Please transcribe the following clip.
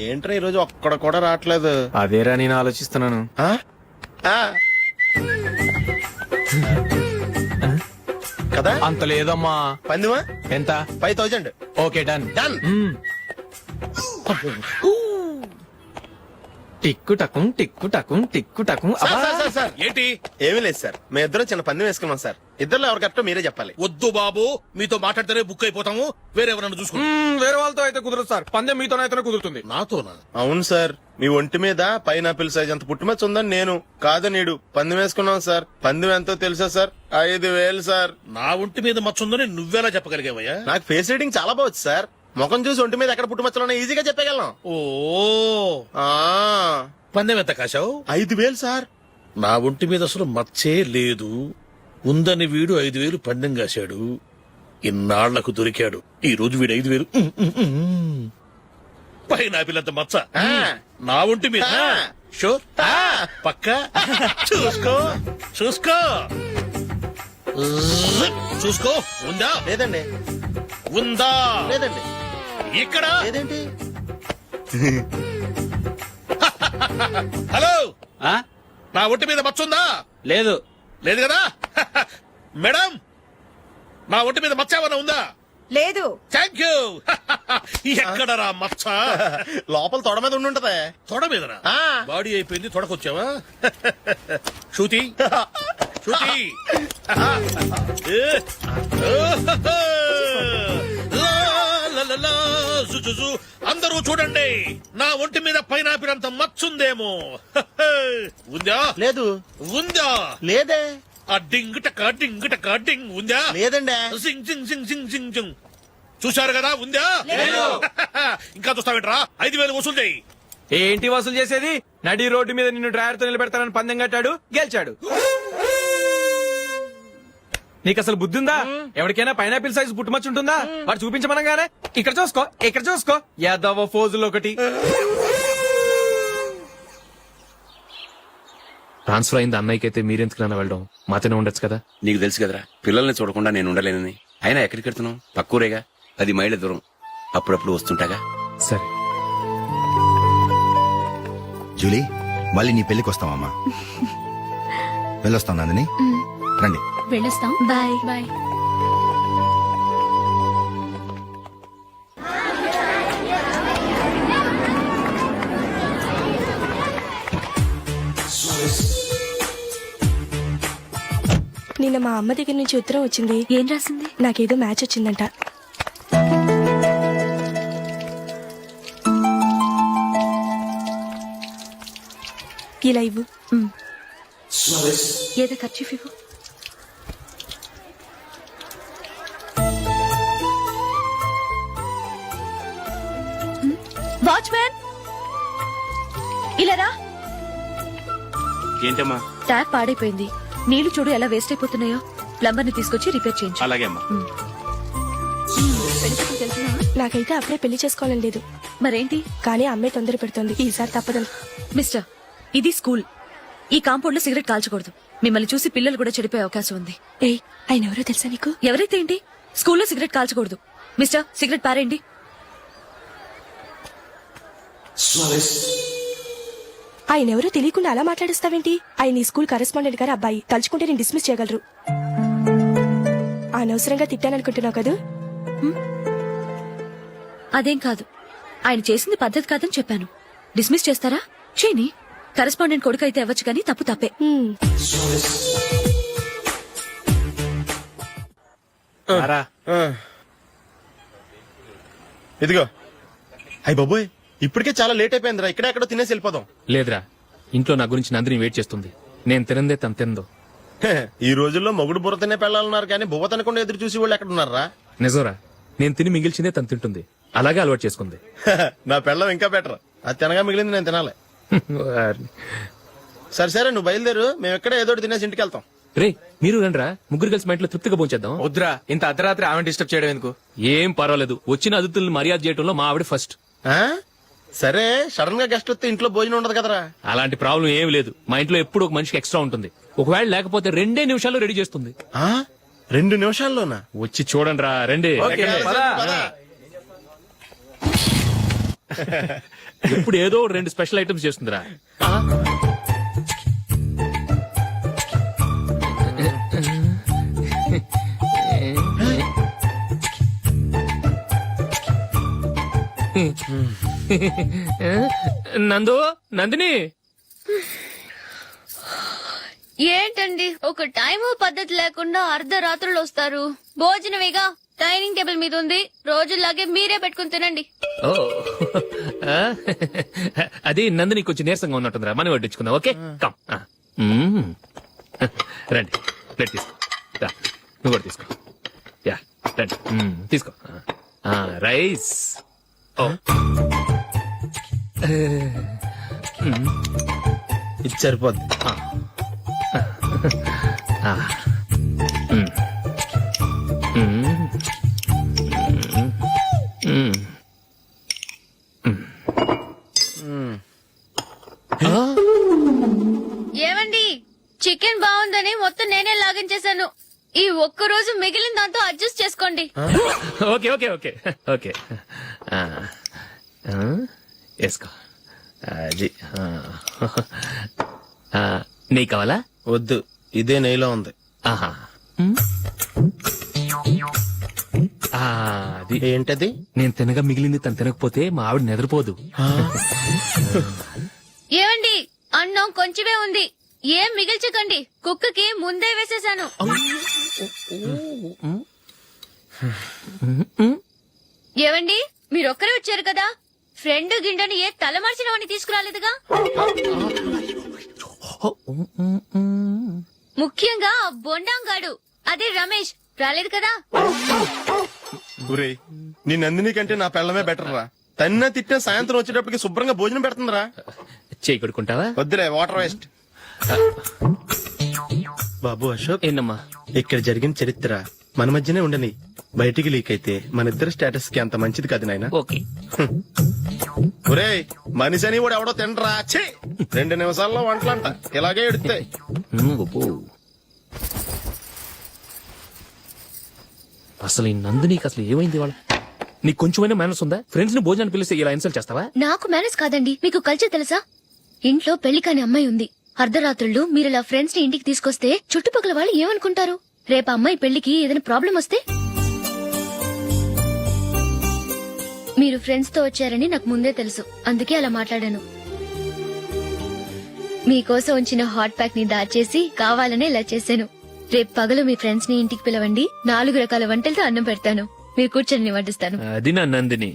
ఏంట్రా ఈరోజు ఒక్కడ కూడా రావట్లేదు. అదేరా నేను ఆలోచిస్తున్నాను. ఆ? ఆ. కదా అంత లేదమ్మా. పందిమా ఎంత? 5000. Okay done. డన్. టిక్కు టకుం టిక్కు టకుం టిక్కు టకుం. సార్ ఏంటి? ఏమీ లేదు సార్, మేము ఇద్దరు చిన్న పందెం వేసుకున్నాం సార్. ఇద్దరు ఎవరు కరెక్టో మీరే చెప్పాలి. వద్దు బాబు, మీతో మాట్లాడితేనే బుక్ అయిపోతాము. వేరెవరన్నా చూసుకుంటాం. వేరే వాళ్ళతో అయితే కుదరదు సార్, పందెం మీతోనైతేనే కుదురుతుంది. నాతోనా? అవును సార్, మీ ఒంటి మీద పైనాపిల్ సైజ్ అంత పుట్టుమచ్చ ఉందని నేను కాదు నీడు పందెం వేసుకున్నాం సార్. పందెం ఎంతో తెలుసా సార్? 5000 సార్. నా ఒంటి మీద మచ్చ ఉందని నువ్వెలా చెప్పగలిగావయ్యా? నాకు ఫేస్ రీడింగ్ చాలా బాగుంది సార్. ముఖం చూసి ఒంటి మీద ఎక్కడ పుట్టుమచ్చలో ఈజీగా చెప్పగలం. ఓ, ఆ, పందెం ఎంత కాశావు? 5000 సార్. నా ఒంటి మీద అసలు మచ్చే లేదు. ఉందని వీడు 5000 పందెం కాశాడు. ఇన్నాళ్లకు దొరికాడు. ఈ రోజు వీడు 5000. పైన పిల్లంత మచ్చ ఆ. నా ఒంటి మీద. ఆ. షూర్? ఆ. పక్క చూసుకో చూసుకో చూసుకో. ఉందా? లేదండి. ఉందా? లేదండి. ఇక్కడ లేదేంటి? హలో, ఆ? నా ఒంటి మీద మచ్చ ఉందా? లేదు. లేదు కదా? మేడం, నా ఒంటి మీద మచ్చ ఏమన్నా ఉందా? లేదు. Thank you. ఎక్కడరా మచ్చ? లోపల తొడ మీద ఉండుంటదే. తొడ మీదనా? ఆ. బాడీ అయిపోయింది, తొడకొచ్చావా? శృతి శృతి. ఏ. లా, లా, లా, లా, జు, జు, జు. అందరూ చూడండి, నా ఒంటి మీద పైనాపిల్ అంత మచ్చుందేమో. ఉందా? లేదు. ఉందా? లేదే. ఆ డింగ్ టక డింగ్ టక డింగ్ ఉందా? లేదండి. సింగ్ సింగ్ సింగ్ సింగ్ సింగ్ సింగ్. చూశారు కదా? ఉందా? ఇంకా చూస్తావేంట్రా? 5000 వసూలు చేయి. ఏంటి వసూలు చేసేది? నడి రోడ్డు మీద నిన్ను డ్రైవర్ తో నిలబెడతానని పందెం కట్టాడు, గెలిచాడు. నీకు అసలు బుద్ధి ఉందా? ఎవరికైనా పైనాపిల్ సైజ్ పుట్టుమచ్చు ఉంటుందా? వాడు చూపించమనగానే ఇక్కడ చూసుకో, ఇక్కడ చూసుకో, యాదవ ఫోజులు ఒకటి. ట్రాన్స్ఫర్ అయింది అన్నయ్యకి అయితే మీరెందుకు నన్ను వెళ్ళడం? మాతోనే ఉండొచ్చు కదా. నీకు తెలుసు కదరా, పిల్లల్ని చూడకుండా నేను ఉండలేనని. అయినా ఎక్కడికి వెళ్తున్నావు? పక్కూరేగా, 10 మైళ్ళ దూరం. అప్పుడప్పుడు వస్తుంటాగా. సరే. జూలీ, మళ్ళీ నీ పెళ్లికి వస్తామమ్మా. వెళ్ళొస్తాం నందిని, రండి. వెళ్ళొస్తాం. Bye bye. నిన్న మా అమ్మ దగ్గర నుంచి ఉత్తరం వచ్చింది. ఏం రాసింది? నాకేదో మ్యాచ్ వచ్చిందంట. ఇలా ఇవ్వు. ఏదో ఖర్చు ఇవ్వు. వాచ్మ్యాన్, ఇలా రా. ఏంటమ్మా? ట్యాప్ పాడైపోయింది. నీళ్లు చూడు ఎలా వేస్ట్ అయిపోతున్నాయో. ప్లంబర్ ని తీసుకొచ్చి రిపేర్ చేయించు. అలాగే అమ్మా. నాకైతే అప్పుడే పెళ్లి చేసుకోవాలని లేదు. మరేంటి? కానీ అమ్మే తొందర పెడుతోంది. ఈసారి తప్పదని. మిస్టర్, ఇది స్కూల్. ఈ కాంపౌండ్ లో సిగరెట్ కాల్చకూడదు. మిమ్మల్ని చూసి పిల్లలు కూడా చెడిపోయే అవకాశం ఉంది. ఏయ్, ఆయన ఎవరో తెలుసా నీకు? ఎవరైతే ఏంటి? స్కూల్లో సిగరెట్ కాల్చకూడదు. మిస్టర్, సిగరెట్ పారేయండి. ఆయన ఎవరో తెలియకుండా అలా మాట్లాడిస్తావేంటి? ఆయన ఈ స్కూల్ కరెస్పాండెంట్ గారు అబ్బాయి. తలుచుకుంటే నేను డిస్మిస్ చేయగలరు. అనవసరంగా తిట్టాననుకుంటున్నావు కదా? అదేం కాదు. ఆయన చేసింది పద్ధతి కాదని చెప్పాను. డిస్మిస్ చేస్తారా? చేయని. కరెస్పాండెంట్ కొడుకు అయితే అవ్వచ్చు కానీ తప్పు తప్పే. ఇదిగో. అయ్య బాబోయ్, ఇప్పటికే చాలా లేట్ అయిపోయిందిరా. ఇక్కడ ఎక్కడో తినేసి వెళ్ళిపోదాం. లేదురా, ఇంట్లో నా గురించి నందిని వెయిట్ చేస్తుంది. నేను తినందే తను తిందో. ఈ రోజుల్లో మొగుడు బుర్ర తినే పెళ్ళాలన్నారు కానీ బువ్వ తినకుండా ఎదురు చూసి వాళ్ళు ఎక్కడ ఉన్నారా? నిజంరా, నేను తిని మిగిల్చిందే తను తింటుంది. అలాగే అలవాటు చేసుకుంది. నా పెళ్ళం ఇంకా బెటర్. అది తినగా మిగిలింది నేను తినాలి. సరే సరే, నువ్వు బయలుదేరు. మేము ఎక్కడ ఏదో ఒకటి తినేసి ఇంటికి వెళ్తాం. రే, మీరు రండిరా, ముగ్గురు కలిసి మా ఇంట్లో తృప్తిగా పోంచేద్దాం. వద్దురా, ఇంత అర్ధరాత్రి ఆమె డిస్టర్బ్ చేయడం ఎందుకు? ఏం పర్వాలేదు, వచ్చిన అతిథులను మర్యాద చేయడంలో మా ఆవిడ ఫస్ట్. ఆ? సరే, సడన్ గా గెస్ట్ వస్తే ఇంట్లో భోజనం ఉండదు కదరా. అలాంటి ప్రాబ్లం ఏం లేదు. మా ఇంట్లో ఎప్పుడు ఒక మనిషికి ఎక్స్ట్రా ఉంటుంది. ఒకవేళ లేకపోతే 2 నిమిషాల్లో రెడీ చేస్తుంది. 2 నిమిషాల్లోనా? వచ్చి చూడండి రా, రండి. ఓకే, పద. పద. ఇప్పుడు ఏదో 2 స్పెషల్ ఐటమ్స్ చేస్తుందిరా. నందిని ఏంటండి ఒక టైము పద్ధతి లేకుండా అర్ధరాత్రులు వస్తారు. భోజనమేగా డైనింగ్ టేబుల్ మీద ఉంది. రోజులాగే మీరే పెట్టుకుని తినండి. ఓ ఆ? అది నందిని కొంచెం నీరసంగా ఉన్నట్టుందిరా, మనం వడ్డించుకుందాం. Okay come. రండి, ప్లేట్ తీసుకో. రా, నువ్వు కూడా తీసుకో. యా రండి. తీసుకో. రైస్. ఓ ఇది సరిపోద్ది. ఏమండి, చికెన్ బాగుందని మొత్తం నేనే లాగించేశాను. ఈ ఒక్క రోజు మిగిలిన దాంతో అడ్జస్ట్ చేసుకోండి. Okay okay okay okay. వేసుకో. అది నెయ్యి కావాలా? వద్దు, ఇదే నెయ్యిలో ఉంది. ఆహా. అది ఏంటది? నేను తినగా మిగిలింది తను తినకపోతే మా ఆవిడ నిద్రపోదు. ఏమండి, అన్నం కొంచెమే ఉంది. ఏం మిగిల్చకండి, కుక్కకి ముందే వేసేశాను. ఏవండి, మీరొక్కరే వచ్చారు కదా, ఫ్రెండ్ గిండెని ఏ తలమార్చినవని తీసుకురాలేదుగా. ముఖ్యంగా ఆ బొండాంగాడు, అదే రమేష్, రాలేదు కదా. ఒరేయ్, నీ నందిని కంటే నా పెళ్ళమే బెటర్ రా. తన్న తిట్టిన సాయంత్రం వచ్చేటప్పటికి శుభ్రంగా భోజనం పెడుతుందిరా. చేయి కొడుకుంటావా? వద్దులే, వాటర్ వేస్ట్. బాబు అశోక్, ఏంటమ్మా? ఇక్కడ జరిగిన చరిత్ర మన మధ్యనే ఉండని. బయటికి లీక్ అయితే మన ఇద్దరు స్టేటస్ కి అంత మంచిది కాదు నాయన. ఓకే. ఒరేయ్, మనిషి అని కూడా ఎవడో తినరా. ఛీ, 2 నిమిషాల్లో వంటలంట ఇలాగే ఎడుతాయి. అసలు ఈ నందినికి అసలు ఏమైంది? వాళ్ళ నీకు కొంచెమైనా మేనస్ ఉందా? ఫ్రెండ్స్ ని భోజనాన్ని పిలిస్తే ఇలా ఇన్సల్ట్ చేస్తావా? నాకు మేనేజ్ కాదండి, మీకు కల్చర్ తెలుసా? ఇంట్లో పెళ్లి కాని అమ్మాయి ఉంది. అర్ధరాత్రుళ్ళు మీరు ఇలా ఫ్రెండ్స్ ని ఇంటికి తీసుకొస్తే చుట్టుపక్కల వాళ్ళు ఏమనుకుంటారు? రేపు అమ్మాయి పెళ్లికి ఏదైనా ప్రాబ్లం వస్తే? మీరు ఫ్రెండ్స్ తో వచ్చారని నాకు ముందే తెలుసు, అందుకే అలా మాట్లాడాను. మీకోసం ఉంచిన హాట్ ప్యాక్ ని దాచేసి కావాలనే ఇలా చేశాను. రేపు పగలు మీ ఫ్రెండ్స్ ని ఇంటికి పిలవండి. 4 రకాల వంటలతో అన్నం పెడతాను. మీరు కూర్చొని వడ్డిస్తాను. అది నా నందిని.